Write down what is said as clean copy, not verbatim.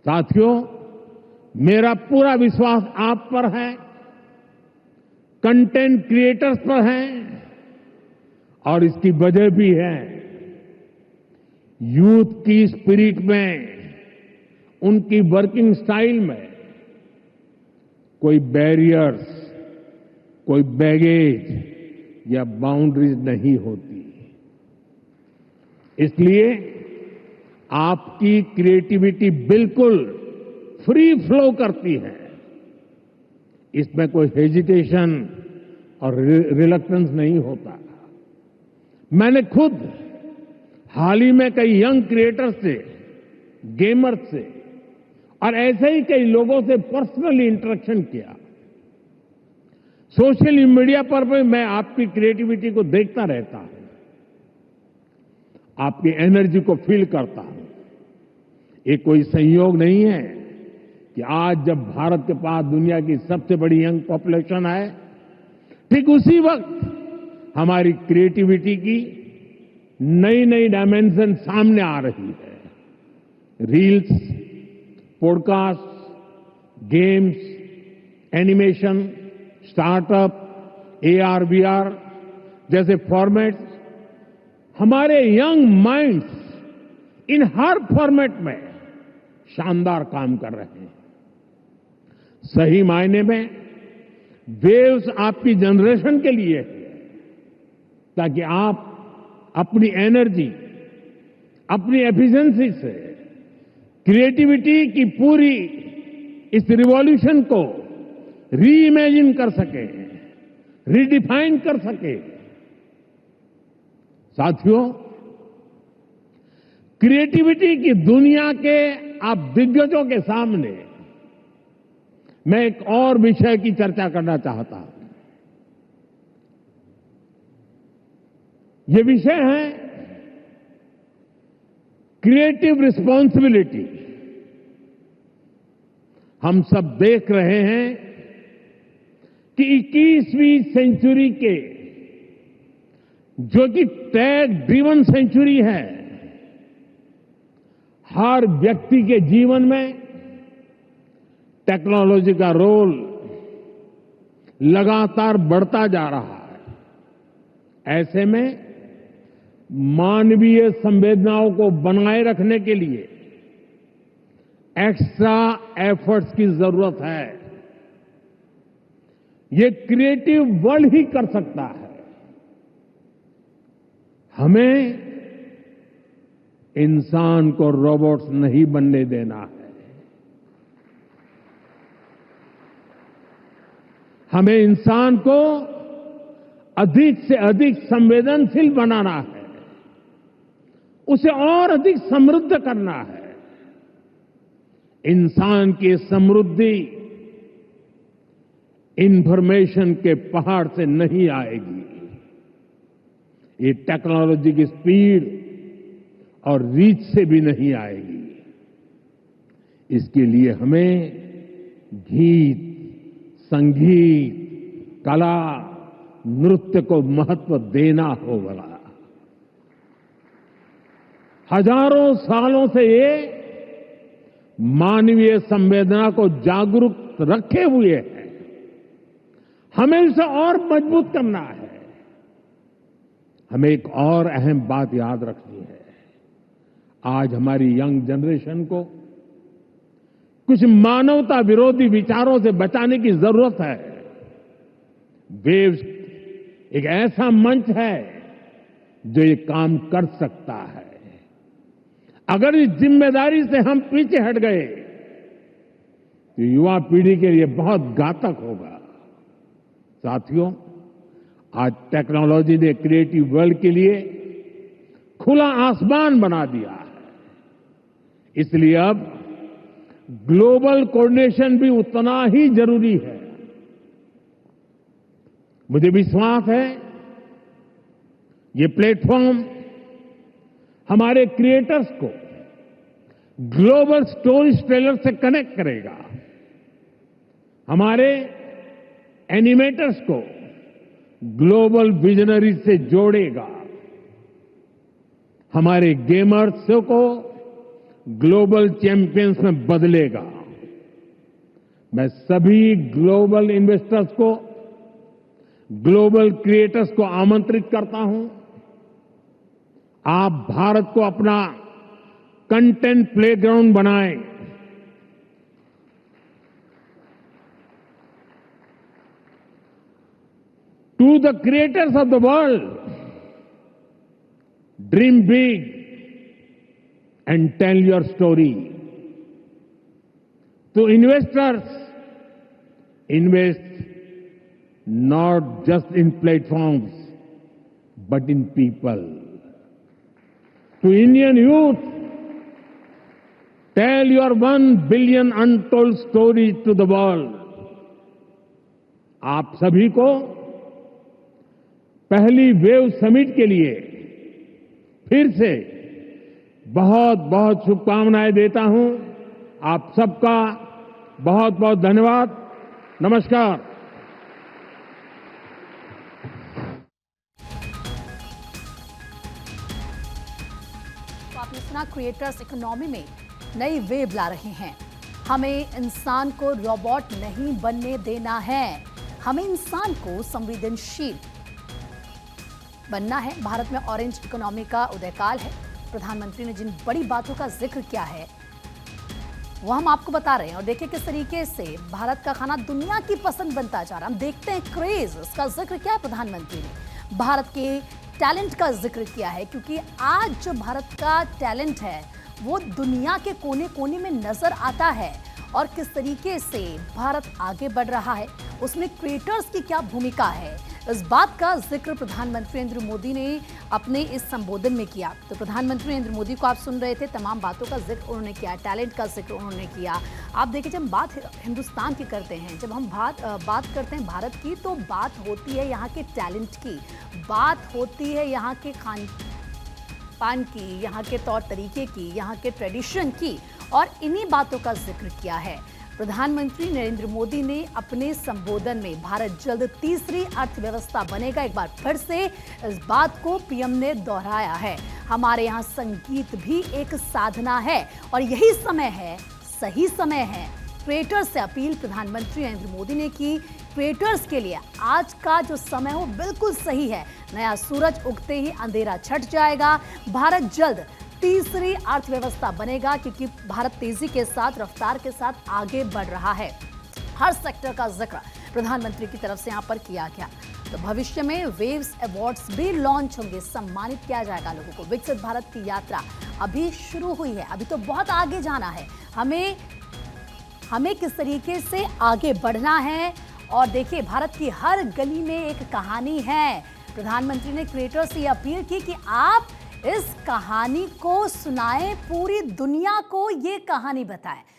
साथियों, मेरा पूरा विश्वास आप पर है, कंटेंट क्रिएटर्स पर है और इसकी वजह भी है यूथ की स्पिरिट में, उनकी वर्किंग स्टाइल में कोई बैरियर्स, कोई बैगेज या बाउंड्रीज नहीं होती। इसलिए आपकी क्रिएटिविटी बिल्कुल फ्री फ्लो करती है। इसमें कोई हेजिटेशन और रिलक्टेंस नहीं होता। मैंने खुद हाल ही में कई यंग क्रिएटर्स से, गेमर्स से और ऐसे ही कई लोगों से पर्सनली इंटरेक्शन किया। सोशल मीडिया पर भी मैं आपकी क्रिएटिविटी को देखता रहता हूं, आपकी एनर्जी को फील करता हूं। ये कोई संयोग नहीं है कि आज जब भारत के पास दुनिया की सबसे बड़ी यंग पॉपुलेशन है, ठीक उसी वक्त हमारी क्रिएटिविटी की नई नई डायमेंशन सामने आ रही है। Reels, podcast, games, animation, startup, AR, VR जैसे फॉर्मेट्स हमारे यंग माइंड्स इन हर फॉर्मेट में शानदार काम कर रहे हैं। सही मायने में वेव्स आपकी जनरेशन के लिए है, ताकि आप अपनी एनर्जी, अपनी एफिशिएंसी से क्रिएटिविटी की पूरी इस रिवॉल्यूशन को री इमेजिन कर सके, रीडिफाइन कर सके। साथियों, क्रिएटिविटी की दुनिया के आप दिग्गजों के सामने मैं एक और विषय की चर्चा करना चाहता हूं। ये विषय है क्रिएटिव रिस्पॉन्सिबिलिटी। हम सब देख रहे हैं कि 21वीं सेंचुरी के, जो कि टेक ड्रिवन सेंचुरी है, हर व्यक्ति के जीवन में टेक्नोलॉजी का रोल लगातार बढ़ता जा रहा है। ऐसे में मानवीय संवेदनाओं को बनाए रखने के लिए एक्स्ट्रा एफर्ट्स की जरूरत है। ये क्रिएटिव वर्ल्ड ही कर सकता है। हमें इंसान को रोबोट्स नहीं बनने देना है। हमें इंसान को अधिक से अधिक संवेदनशील बनाना है, उसे और अधिक समृद्ध करना है। इंसान की समृद्धि इंफॉर्मेशन के पहाड़ से नहीं आएगी। ये टेक्नोलॉजी की स्पीड और रीच से भी नहीं आएगी। इसके लिए हमें गीत, संगीत, कला, नृत्य को महत्व देना होगा। हजारों सालों से ये मानवीय संवेदना को जागरूक रखे हुए है। हमें इसे और मजबूत करना है। हमें एक और अहम बात याद रखनी है। आज हमारी यंग जनरेशन को कुछ मानवता विरोधी विचारों से बचाने की जरूरत है। वेव्स एक ऐसा मंच है जो ये काम कर सकता है। अगर इस जिम्मेदारी से हम पीछे हट गए तो युवा पीढ़ी के लिए बहुत घातक होगा। साथियों, आज टेक्नोलॉजी ने क्रिएटिव वर्ल्ड के लिए खुला आसमान बना दिया है। इसलिए अब ग्लोबल कोऑर्डिनेशन भी उतना ही जरूरी है। मुझे विश्वास है ये प्लेटफॉर्म हमारे क्रिएटर्स को ग्लोबल स्टोरी टेलर से कनेक्ट करेगा, हमारे एनिमेटर्स को ग्लोबल विजनरी से जोड़ेगा, हमारे गेमर्स को ग्लोबल चैंपियंस में बदलेगा। मैं सभी ग्लोबल इन्वेस्टर्स को, ग्लोबल क्रिएटर्स को आमंत्रित करता हूं, आप भारत को अपना कंटेंट प्लेग्राउंड बनाएं। To the creators of the world, dream big and tell your story. To investors, invest not just in platforms, but in people. To Indian youth, tell your 1 billion untold stories to the world. आप सभी को पहली wave summit के लिए फिर से बहुत बहुत शुभकामनाएं देता हूं। आप सबका बहुत बहुत धन्यवाद। नमस्कार। तो आपने सुना, क्रिएटर्स इकोनॉमी में नई वेव ला रहे हैं। हमें इंसान को रोबोट नहीं बनने देना है, हमें इंसान को संवेदनशील बनना है। भारत में ऑरेंज इकोनॉमी का उदयकाल है। प्रधानमंत्री ने जिन बड़ी बातों का जिक्र किया है वो हम आपको बता रहे हैं। और देखिए किस तरीके से भारत का खाना दुनिया की पसंद बनता जा रहा है। हम देखते हैं क्रेज, इसका जिक्र किया है प्रधानमंत्री ने। भारत के टैलेंट का जिक्र किया है, क्योंकि आज जो भारत का टैलेंट है वो दुनिया के कोने कोने में नजर आता है। और किस तरीके से भारत आगे बढ़ रहा है, उसमें क्रिएटर्स की क्या भूमिका है, इस बात का जिक्र प्रधानमंत्री नरेंद्र मोदी ने अपने इस संबोधन में किया। तो प्रधानमंत्री नरेंद्र मोदी को आप सुन रहे थे, तमाम बातों का जिक्र उन्होंने किया, टैलेंट का जिक्र उन्होंने किया। आप देखिए, जब हम बात हिंदुस्तान की करते हैं, जब हम बात करते हैं भारत की, तो बात होती है यहाँ के टैलेंट की, बात होती है यहाँ के खान पान की, यहाँ के तौर तरीके की, यहाँ के ट्रेडिशन की, और इन्हीं बातों का जिक्र किया है प्रधानमंत्री नरेंद्र मोदी ने अपने संबोधन में। भारत जल्द तीसरी अर्थव्यवस्था बनेगा, एक बार फिर से इस बात को पीएम ने दोहराया है। हमारे यहाँ संगीत भी एक साधना है और यही समय है, सही समय है। क्रिएटर्स से अपील प्रधानमंत्री नरेंद्र मोदी ने की। क्रिएटर्स के लिए आज का जो समय हो बिल्कुल सही है। नया सूरज उगते ही अंधेरा छट जाएगा। भारत जल्द तीसरी अर्थव्यवस्था बनेगा, क्योंकि भारत तेजी के साथ, रफ्तार के साथ आगे बढ़ रहा है। हर सेक्टर का जिक्र प्रधानमंत्री की तरफ से यहां पर किया गया। तो भविष्य में वेव्स अवार्ड्स भी लॉन्च होंगे, सम्मानित किया जाएगा लोगों को। विकसित भारत की यात्रा अभी शुरू हुई है, अभी तो बहुत आगे जाना है। हमें किस तरीके से आगे बढ़ना है। और देखिए, भारत की हर गली में एक कहानी है। प्रधानमंत्री ने क्रिएटर्स से अपील की कि आप इस कहानी को सुनाएं, पूरी दुनिया को ये कहानी बताएं।